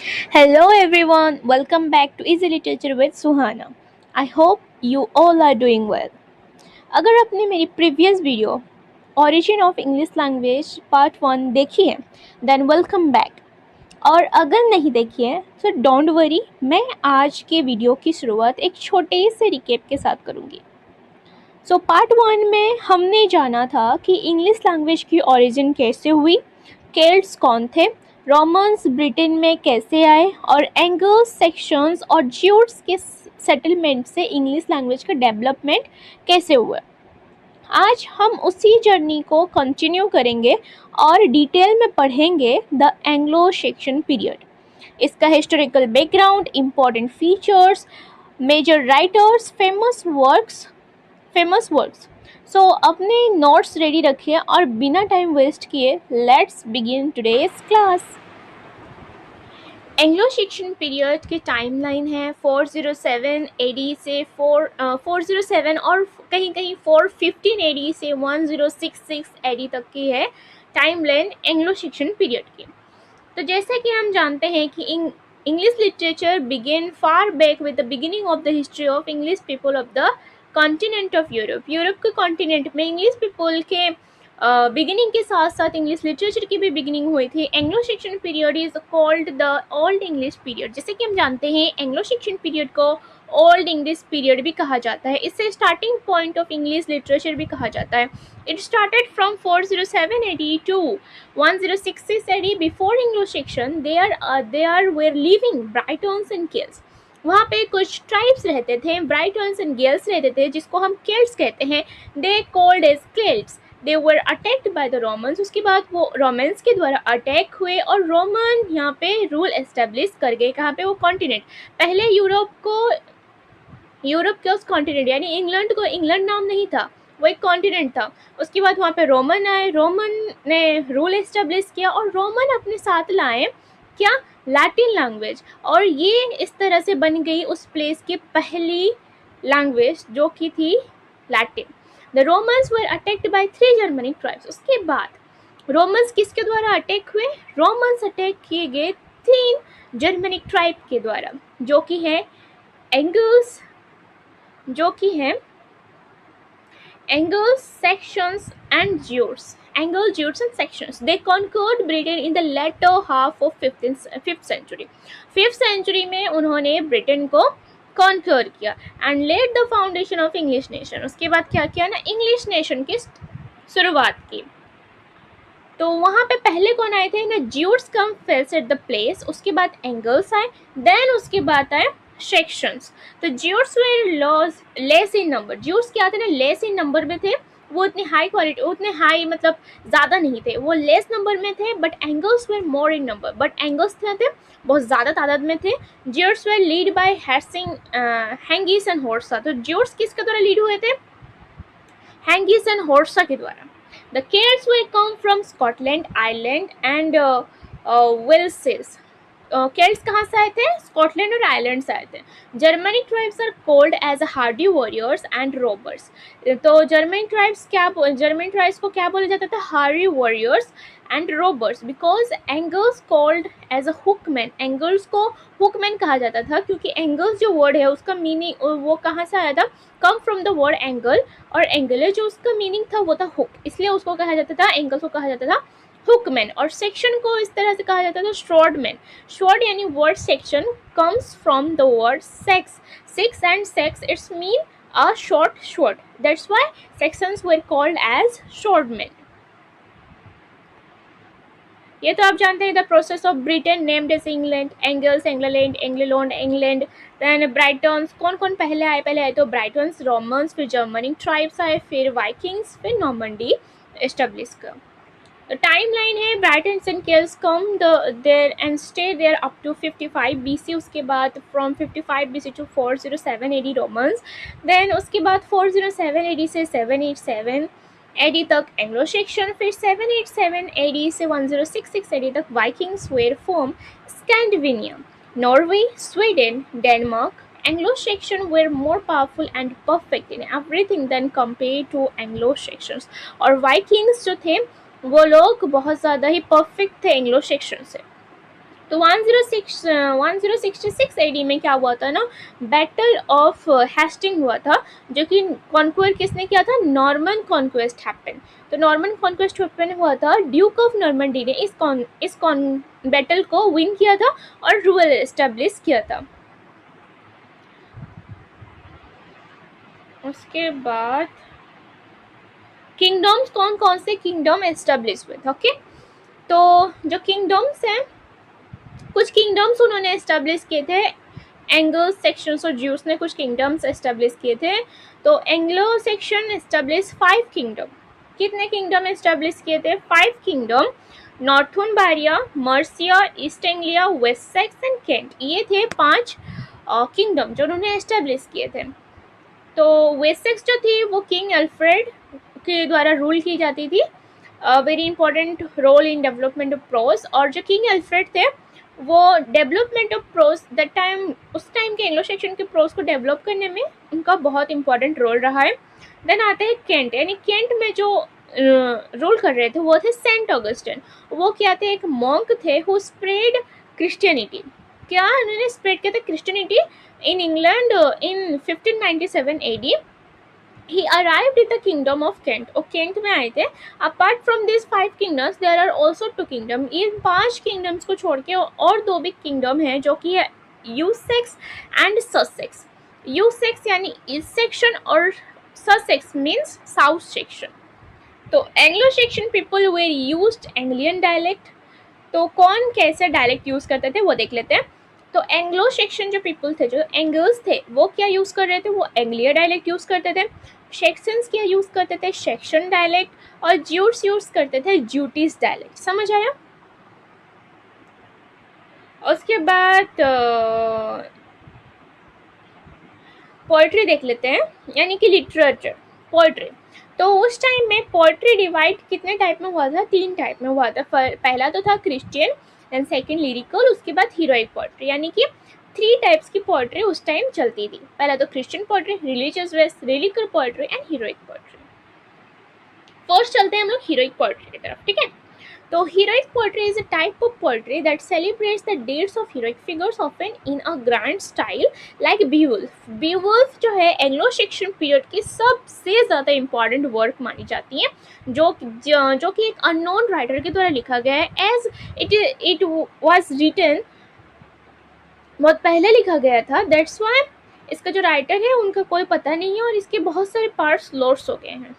Hello everyone, welcome back to Easy Literature with Suhana. I hope you all are doing well. अगर आपने मेरी previous video origin of English language part 1 देखी है than welcome back, और अगर नहीं देखी है तो डोंट वरी, मैं आज के वीडियो की शुरुआत एक छोटे से रिकेप के साथ करूँगी। पार्ट 1 में हमने जाना था कि इंग्लिश लैंग्वेज की ओरिजिन कैसे हुई, केल्ट्स कौन थे, रोमन्स ब्रिटेन में कैसे आए और एंग्लो सेक्शंस और ज्यूट्स के सेटलमेंट से इंग्लिश लैंग्वेज का डेवलपमेंट कैसे हुआ। आज हम उसी जर्नी को कंटिन्यू करेंगे और डिटेल में पढ़ेंगे द एंग्लो सेक्शन पीरियड, इसका historical background, important features, major writers, famous words. अपने नोट्स रेडी रखिए और बिना टाइम वेस्ट किए let's begin today's class. Anglo Saxon period की टाइमलाइन है 407 एडी से 407 और कहीं कहीं 415 एडी से 1066 एडी तक की है टाइमलाइन एंग्लो सेक्शन पीरियड की। तो जैसे कि हम जानते हैं कि English literature begin far back with the beginning of the history of English people of the continent of Europe. Europe के कॉन्टिनेंट में इंग्लिश पीपल के बिगिनिंग के साथ साथ इंग्लिश लिटरेचर की भी बिगिनिंग हुई थी। Anglo Saxon period is called the old English period. जैसे कि हम जानते हैं एंग्लो सेक्शन पीरियड को ओल्ड इंग्लिश पीरियड भी कहा जाता है, इससे starting point of English literature भी कहा जाता है। It started from 407 AD to 1066 AD। Before Anglo Saxon there were living Britons and Celts. वहाँ पे कुछ ट्राइब्स रहते थे, ब्राइटन्स एंड गेल्स रहते थे, जिसको हम केल्ट्स कहते हैं। They called as Celts. They were attacked by the Romans. उसके बाद वो रोमन्स के द्वारा अटैक हुए और रोमन यहाँ पे रूल एस्टेब्लिश कर गए। कहाँ पे? वो कॉन्टिनेंट। पहले यूरोप के उस कॉन्टिनेंट यानी इंग्लैंड को इंग्लैंड नाम नहीं था, वो एक कॉन्टिनेंट था। उसके बाद वहाँ पे रोमन आए, रोमन ने रूल एस्टेब्लिश किया और रोमन अपने साथ लाए क्या? Latin language. और ये इस तरह से बन गई उस प्लेस की पहली लैंग्वेज जो कि थी Latin. The Romans were attacked bye 3 Germanic tribes. उसके बाद रोमन्स किसके द्वारा अटैक हुए? रोमन्स अटैक किए गए 3 जर्मनिक ट्राइब के द्वारा, जो कि है angles, Angles, sections and Jutes. Angles, Jutes and sections. They conquered Britain in the latter half of 5th century. 5th century में उन्होंने ब्रिटेन को कॉन्कर किया and laid the foundation of English nation. उसके बाद क्या किया ना? इंग्लिश नेशन की शुरुआत की। तो वहाँ पे पहले कौन आए थे ना? Jutes come fails at the place. उसके बाद एंगल्स आए, देन उसके बाद आए सेक्शंस। तो Jutes were less in number. Jutes क्या थे ना? लेस इन नंबर में थे। वो इतनी हाई क्वालिटी, उतने हाई मतलब ज़्यादा नहीं थे, वो लेस नंबर में थे। But Angles were more in number. But Angles क्या थे? बहुत ज़्यादा तादाद में थे। ज्यूट्स वर लीड बाय हैंगीस एंड होर्सा। तो ज्यूट्स किसके द्वारा लीड हुए थे? हैंगीस एंड होर्सा के द्वारा। The Celts will come from Scotland, Ireland and Wales. Celts कहाँ से आए थे? स्कॉटलैंड और आयरलैंड से आए थे। Germanic tribes are called as hardy warriors and robbers. तो जर्मन ट्राइब्स को क्या बोला जाता था? Hardy warriors and robbers. Because Angles called as a hookman. एंगल्स को हुकमैन कहा जाता था क्योंकि एंगल्स जो वर्ड है उसका मीनिंग वो कहाँ से आया था? Come from the word angle, और एंगल जो उसका मीनिंग था वो था हुक, इसलिए उसको कहा जाता था, एंगल्स को कहा जाता था हुकमैन। और सेक्शन को इस तरह से कहा जाता था स्वॉर्डमैन। स्वॉर्ड यानी word Saxon comes from the word seax. Seax and seax it's mean a short sword, that's why Saxons were called as swordsman. ये तो आप जानते हैं। The process of Britain named as England, Angles Angland, Angland England, then Britons. कौन कौन पहले आए? पहले आए तो ब्राइटन्स, रोमन्स, फिर जर्मनिक ट्राइब्स आए, फिर वाइकिंग्स, फिर नॉर्मंडी एस्टेब्लिश किया। टाइमलाइन है Britons and Celts come there and stay there up to 55 BC। उसके बाद from 55 BC to 407 AD Romans. Then उसके बाद 407 AD से 787 AD तक एंग्लो सेक्शन। फिर 787 AD से 1066 AD तक Vikings were from Scandinavia, Norway, Sweden, Denmark. Anglo-Saxon were more powerful and perfect in everything than compared to Anglo-Saxons। और Vikings जो थे वो लोग बहुत ज़्यादा ही परफेक्ट थे एंग्लो सेक्शन से। तो 1066 एडी में क्या हुआ था ना, बैटल ऑफ हेस्टिंग हुआ था, जो कि कॉन्क्वेस्ट किसने किया था, नॉर्मन कॉन्क्वेस्ट हैपन। तो नॉर्मन कॉन्क्वेस्ट हैपन हुआ था, ड्यूक ऑफ नॉर्मंडी ने इस बैटल को विन किया था और रूल एस्टेब्लिश किया था। उसके बाद किंगडम्स, कौन कौन से किंगडम एस्टेब्लिश हुए थे। ओके, तो जो किंगडम्स हैं, कुछ किंगडम्स उन्होंने एस्टेब्लिश किए थे, एंग्लो सेक्शंस और ज्यूस ने कुछ किंगडम्स एस्टेब्लिश किए थे। तो एंग्लो सेक्शन एस्टेब्लिश 5 किंगडम। कितने किंगडम एस्टेब्लिश किए थे, 5 kingdom, Northumbria, Mercia, East Anglia, Wessex and Kent. ये थे 5 किंगडम जो उन्होंने एस्टेब्लिश किए थे। तो वेस्ट सेक्स जो थी वो किंग अल्फ्रेड के द्वारा रूल की जाती थी, very important role in development of prose. और जो किंग अल्फ्रेड थे वो development of prose that time, उस टाइम के एंग्लो सेक्शन के प्रोस को डेवलप करने में उनका बहुत इंपॉर्टेंट रोल रहा है। देन आते हैं केंट, यानी केंट में जो रूल कर रहे थे वो थे सेंट ऑगस्टिन। वो क्या थे, एक मॉन्क थे हु स्प्रेड क्रिश्चियनिटी। क्या उन्होंने स्प्रेड किया था Christianity in England in 1597 AD। He arrived in the kingdom of Kent, और केंट में आए थे। Apart from this 5 kingdoms there are also 2 kingdom. इन 5 किंगडम्स को छोड़ के और 2 बिग किंगडम हैं, जो कि है यूसेक्स एंड ससेक्स। यूसेक्स यानी ईस्ट सेक्शन और ससेक्स मीन्स साउथ सेक्शन। तो Anglo Saxon people were used Anglian dialect. तो कौन कैसे डायलेक्ट यूज करते थे वो देख लेते हैं। तो एंग्लो सेक्शन जो पीपल थे, जो एंगल्स थे, वो क्या यूज कर रहे थे, वो एंग्लिया डायलेक्ट यूज करते थे। सेक्शंस क्या यूज करते थे, सेक्शन डायलेक्ट। और ज्यूट्स यूज करते थे ज्यूटिस डायलेक्ट। समझ आया। उसके बाद पोएट्री देख लेते हैं, यानी कि लिटरेचर, पोएट्री। तो उस टाइम में पोएट्री डिवाइड कितने टाइप में हुआ था, 3 टाइप में हुआ था। पहला तो था क्रिश्चियन, देन सेकंड लिरिकल, उसके बाद हीरोइक पोएट्री। यानी कि 3 टाइप्स की पोएट्री उस टाइम चलती थी। पहला तो क्रिश्चियन पोएट्री, रिलीजियस वेस्ट, lyrical poetry and heroic poetry. First चलते हैं हम लोग हीरोइक पोएट्री की तरफ, ठीक है। तो heroic poetry is a type of poetry that celebrates the deeds of heroic figures often in a grand style like Beowulf. Beowulf जो है एंग्लो सेक्शन पीरियड की सबसे ज़्यादा इंपॉर्टेंट वर्क मानी जाती है, जो कि एक अननोन राइटर के द्वारा लिखा गया है। एज इट वाज रिटन, बहुत पहले लिखा गया था, दैट्स वाई इसका जो राइटर है उनका कोई पता नहीं है और इसके बहुत सारे पार्ट्स लॉस्ट हो गए हैं।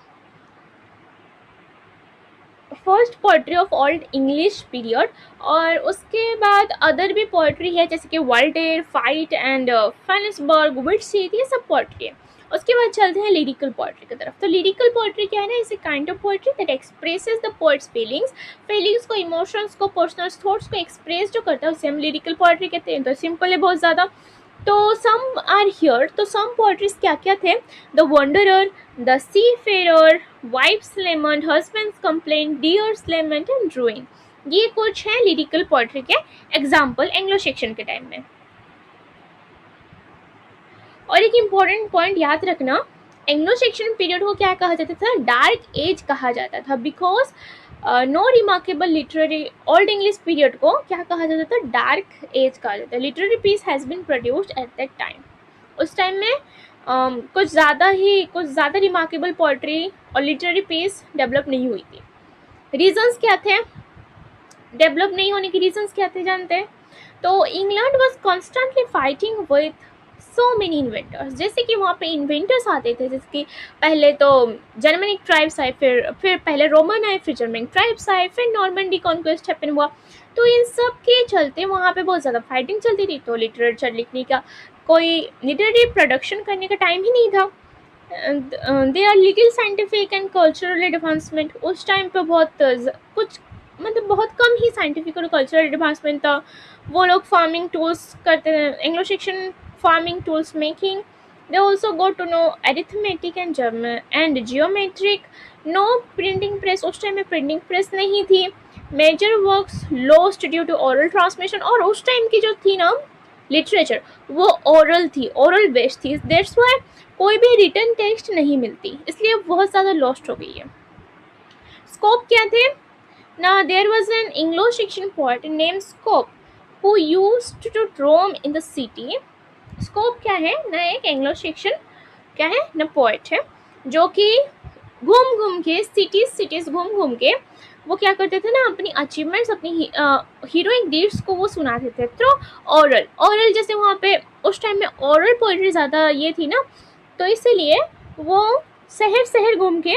First poetry of old English period, और उसके बाद अदर भी पोएट्री है, जैसे कि वॉल्टेयर, फाइट एंड फेनिसबर्ग, विटसीथ, ये सब पोएट्री है। उसके बाद चलते हैं लिरिकल पोएट्री की तरफ। तो लिरिकल पोएट्री क्या है ना, is a kind of poetry that expresses the poets feelings को, इमोशंस को, पर्सनल थॉट्स को एक्सप्रेस जो करता है उसे हम लिरिकल पोएट्री कहते हैं। तो सिंपल है बहुत ज़्यादा। तो सम आर हियर, तो सम पोएट्रीज क्या क्या थे, the wanderer, the seafarer, wife's lament, husband's complaint, Deor's lament and ruin. ये कुछ है लिरिकल पोएट्री के एग्जाम्पल एंग्लो सेक्शन के टाइम में। और एक इम्पॉर्टेंट पॉइंट याद रखना, एंग्लो सेक्शन पीरियड को क्या कहा जाता था, डार्क एज कहा जाता था, because no remarkable literary, old English period को क्या कहा जाता था, डार्क एज कहा जाता है। Literary piece has been produced at that time. उस टाइम में कुछ ज़्यादा रिमार्केबल पोएट्री और लिटरेरी पीस डेवलप नहीं हुई थी। रीजंस क्या थे, डेवलप नहीं होने के रीजंस क्या थे जानते हैं। तो England was constantly fighting with so many inventors, जैसे कि वहाँ पे इन्वेंटर्स आते थे, जैसे कि पहले तो जर्मनिक ट्राइब्स आए, फिर पहले रोमन आए, फिर जर्मनिक ट्राइब्स आए, फिर नॉर्मंडी कॉन्क्वेस्ट हैपन हुआ। तो इन सब के चलते वहाँ पे बहुत ज़्यादा फाइटिंग चलती थी। तो लिटरेचर लिखने का, कोई लिटरेरी प्रोडक्शन करने का टाइम ही नहीं था। They are little scientific and cultural advancement. उस टाइम पे बहुत कम ही साइंटिफिक और कल्चरल एडवांसमेंट था। वो लोग फार्मिंग टूल्स करते थे, Anglo Saxon farming tools making. They also got to know arithmetic and geometric. No printing press, उस टाइम में प्रिंटिंग प्रेस नहीं थी। Major works lost due to oral transmission, और उस टाइम की जो थी ना लिटरेचर वो ओरल थी, ओरल बेस्ड थी। दैट्स वाई कोई भी रिटन टेक्स्ट नहीं मिलती, इसलिए बहुत ज़्यादा लॉस्ट हो गई है। स्कोप क्या थे ना, there was an Anglo Saxon poet name scop who used to roam in the city. Scop क्या है ना, एक एंग्लो सेक्शन क्या है ना पोएट है जो कि घूम घूम के सिटीज घूम घूम के वो क्या करते थे ना, अपनी अचीवमेंट्स, अपनी हीरोइक डीड्स को वो सुनाते थे थ्रू ओरल जैसे वहाँ पे उस टाइम में ओरल पोइट्री ज़्यादा ये थी ना, तो इसीलिए वो शहर शहर घूम के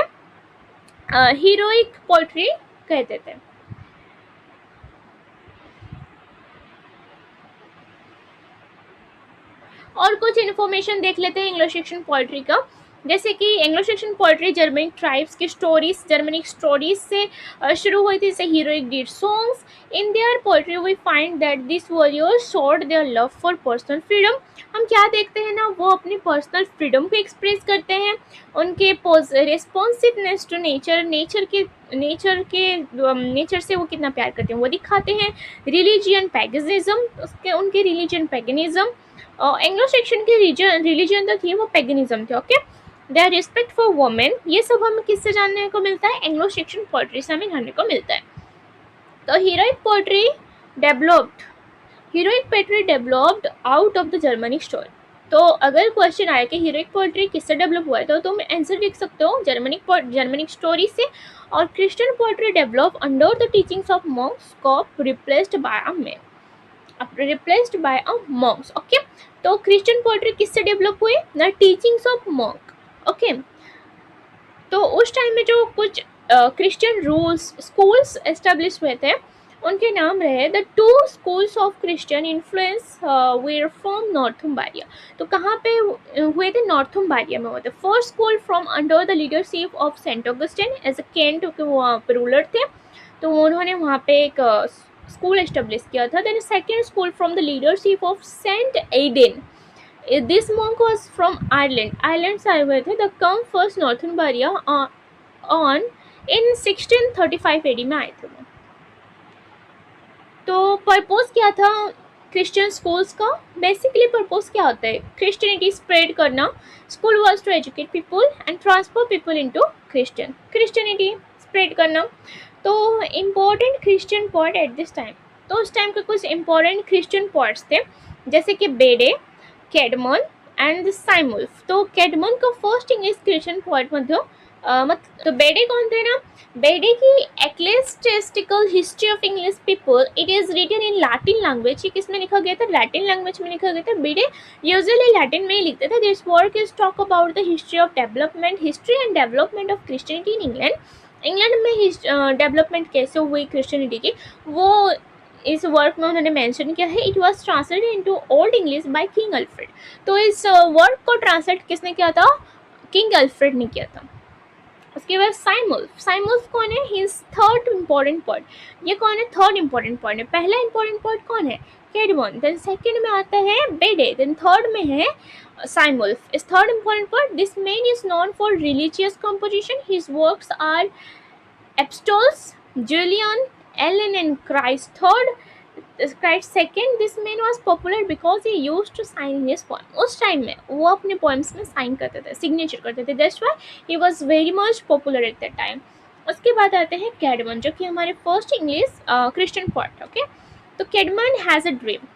हीरोइक पोइट्री कहते थे। और कुछ इन्फॉर्मेशन देख लेते हैं एंग्लो सेक्शन पोइट्री का, जैसे कि Anglo Saxon poetry Germanic tribes की स्टोरीज, जर्मनिक स्टोरीज से शुरू हुई थी, जैसे heroic deed songs. In their poetry we find that this warriors showed their love for personal freedom. हम क्या देखते हैं ना, वो अपनी पर्सनल फ्रीडम को एक्सप्रेस करते हैं, उनके रिस्पॉन्सिवनेस टू नेचर से वो कितना प्यार करते हैं वो दिखाते हैं। रिलीजियन पैगनिज्म, उसके उनके रिलीजियन पैगनिज्म, एंग्लो सेक्शन की रिलीजन तो थी वो पैगनिज्म थे। Okay, their respect for women, ये सब हमें किससे जानने को मिलता है, एंग्लो सेक्शन पोइट्री से हमें जानने को मिलता है। तो heroic poetry developed out of the Germanic story. तो अगर क्वेश्चन आया कि हीरोइक पोइट्री किससे डेवलप हुआ है, तो तुम आंसर लिख सकते हो जर्मनिक स्टोरी से। और Christian poetry develop under the teachings of Monks, scope replaced by a Monks. Okay, तो क्रिश्चियन पोइट्री किससे डेवलप हुए ना, टीचिंग्स ऑफ मॉन्क। ओके, तो उस टाइम में जो कुछ क्रिश्चियन रूल्स स्कूल्स एस्टेब्लिश हुए थे, उनके नाम रहे the 2 schools of Christian influence were from Northumbria. तो कहाँ पे हुए थे, नॉर्थुम्बारिया में हुए थे। First school from under the leadership of Saint Augustine as a Kent के वहाँ पर रूलर थे, तो उन्होंने वहाँ पे एक स्कूल एस्टेब्लिश किया था। Then second school from the leadership of Saint Aidan, this monk was from Ireland से आए हुए थे। They came first Northumbria on in 1635 AD में आए थे। तो पर्पस क्या था क्रिश्चियन स्कूल्स का, बेसिकली पर्पस क्या होता है, क्रिश्चियनिटी स्प्रेड करना। School was to educate people and transfer people into Christianity spread करना। तो important Christian poet at this time, तो उस टाइम के कुछ इम्पोर्टेंट क्रिश्चियन पोएट्स थे, जैसे कि बेडे, कैडमन एंड साइमुल्फ। तो कैडमन का फर्स्ट इंग्लिश क्रिश्चियन पोएट तो बेडे कौन थे ना, बेडे की ecclesiastical history of English people, it is written in Latin language. ये किसमें लिखा गया था, लैटिन लैंग्वेज में लिखा गया था। बेडे यूजुअली लैटिन में ही लिखते थे। This work is talk about the history and development of Christianity in England में डेवलपमेंट कैसे हुई क्रिश्चियनिटी की, वो इस वर्क में उन्होंने मेंशन किया है। It was translated into old English by king Alfred. तो इस वर्क को ट्रांसलेट किसने किया था, किंग अल्फ्रेड ने किया था। उसके बाद साइमुल्फ कौन है, he is third important point. ये कौन है, थर्ड इंपॉर्टेंट पॉइंट है। पहला इंपॉर्टेंट पॉइंट कौन है, कैडमन, देन सेकंड में आता है बेडे, देन थर्ड में है साइमुल्फ। इस third important point, this man is known for religious composition, his works are epistles, Julian, Ellen and Christ second. This man was popular because he used to sign his poem. उस time में वो अपने poems में sign करते थे, signature करते थे, that's why he was very much popular at that time. उसके बाद आते हैं कैडमन, जो कि हमारे first English Christian poet. Okay, तो कैडमन हैज़ अ ड्रीम।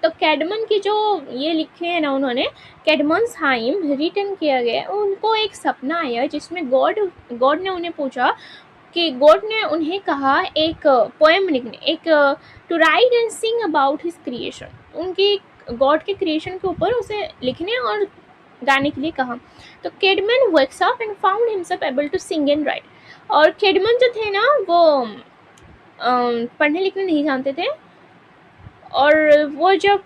तो कैडमन की जो ये लिखे हैं ना उन्होंने, कैडमन्स हाइम रिटन किया गया, उनको एक सपना आया जिसमें गॉड ने उन्हें पूछा कि गॉड ने उन्हें कहा एक पोएम लिखने, एक to write and sing about his creation, उनकी गॉड के क्रिएशन के ऊपर उसे लिखने और गाने के लिए कहा। तो Caedmon wakes up and found himself able to sing and write. और कैडमन जो थे ना वो पढ़ने लिखने नहीं जानते थे, और वो जब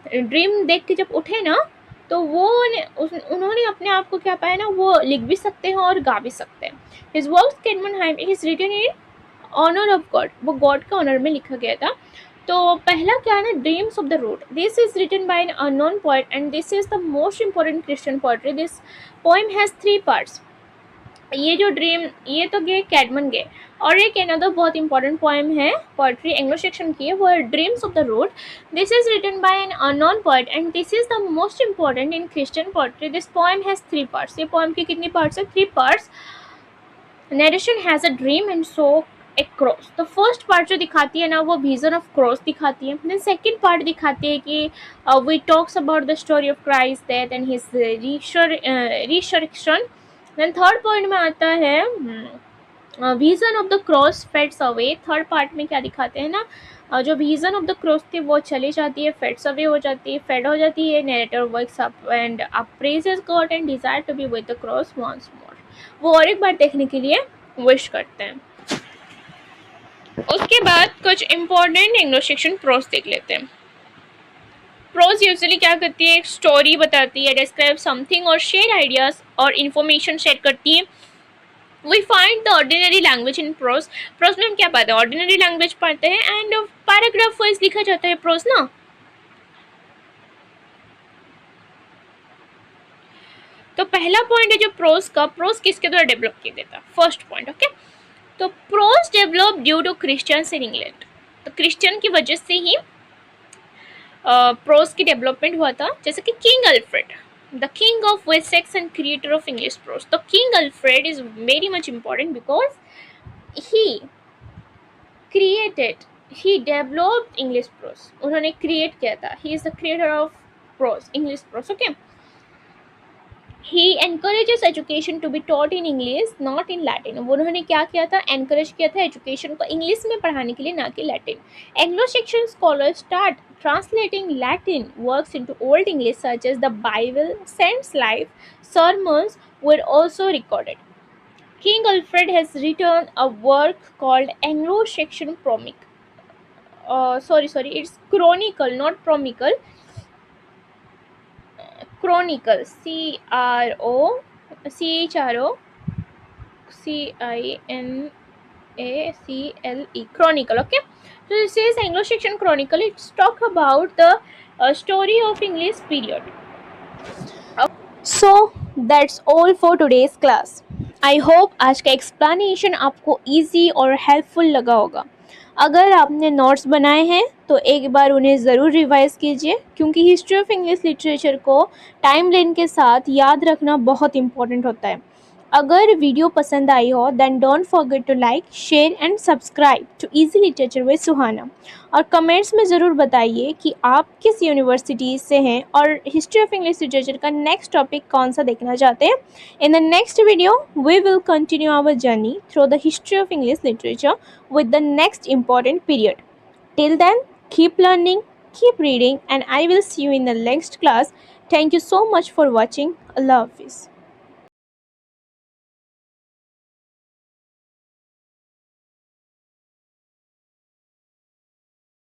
ड्रीम देख के जब उठे ना, तो वो उन्होंने अपने आप को क्या पाया ना, वो लिख भी सकते हैं और गा भी सकते हैं। His works Caedmon hymn, it is written in honour of God, वो गॉड के ऑनर में लिखा गया था। तो पहला क्या है ना, dreams of the rood, this is written by an unknown poet and this is the most important Christian poetry. This poem has 3 parts. ये जो ड्रीम, ये तो गए कैडमन गए, और एक अनदर बहुत इंपॉर्टेंट पोएम है पोएट्री एंग्लो सेक्शन की है, वो है dreams of the rood. This is written by an unknown poet and this is the most important in Christian poetry. This poem has 3 parts. ये पोएम की कितनी parts है, 3 parts. Narration has a dream and saw एक cross. तो first part जो दिखाती है ना वो विजन ऑफ क्रॉस दिखाती है। देन सेकंड पार्ट दिखाती है कि we talks about the story of Christ death and his resurrection. Then third point में आता है vision of the cross fades away. Third part में क्या दिखाते हैं ना, जो विजन ऑफ द क्रॉस थी वो चली जाती है, फेड्स अवे हो जाती है, फेड हो जाती है। Narrator works up and appraises God and desire to be with the cross once more. वो और एक बार देखने के लिए विश करते हैं। उसके बाद कुछ इंपॉर्टेंट एंग्लो सेक्शन प्रोज देख लेते हैं। प्रोज यूजुअली क्या करती है, एक स्टोरी बताती है, डिस्क्राइब समथिंग और शेयर आइडियाज और इन्फॉर्मेशन शेयर करती है। We find the ordinary language in prose. Prose में हम क्या पाते हैं, ऑर्डिनरी लैंग्वेज पढ़ते हैं एंड पैराग्राफ वाइज लिखा जाता है प्रोज ना। तो पहला पॉइंट है जो प्रोज का, प्रोज किसके द्वारा डेवलप किया गया था, फर्स्ट पॉइंट। ओके, तो prose develop due to Christians in England. तो क्रिश्चियन की वजह से ही प्रोज की डेवलपमेंट हुआ था। जैसे कि king Alfred, the king of Wessex and creator of English prose. The King Alfred is very much important because he created, he developed English prose. उन्होंने create किया था, he is the creator of prose, English prose. Okay, he encourages education to be taught in English, not in Latin. अब उन्होंने क्या किया था, encourage किया था education को इंग्लिश में पढ़ाने के लिए, ना कि Latin. Anglo-Saxon scholars start translating Latin works into Old English such as the Bible, Saints' Life, sermons were also recorded. King Alfred has written a work called Anglo-Saxon it's Chronicle, not Promicle. Chronicle, Chronicle, Chronicle. Okay, so this is Anglo-Saxon Chronicle. It's talk about the story of English period. So that's all for today's class. I hope आज का explanation आपको easy और helpful लगा होगा। अगर आपने notes बनाए हैं तो एक बार उन्हें ज़रूर रिवाइज कीजिए, क्योंकि हिस्ट्री ऑफ इंग्लिश लिटरेचर को टाइमलाइन के साथ याद रखना बहुत इंपॉर्टेंट होता है। अगर वीडियो पसंद आई हो then don't forget to like, share and subscribe to easy literature with Suhana. और कमेंट्स में ज़रूर बताइए कि आप किस यूनिवर्सिटी से हैं और हिस्ट्री ऑफ इंग्लिश लिटरेचर का नेक्स्ट टॉपिक कौन सा देखना चाहते हैं। In the next video we will continue our journey through the history of English literature with the next important period. Till then, keep learning, keep reading, and I will see you in the next class. Thank you so much for watching. Allah Hafiz.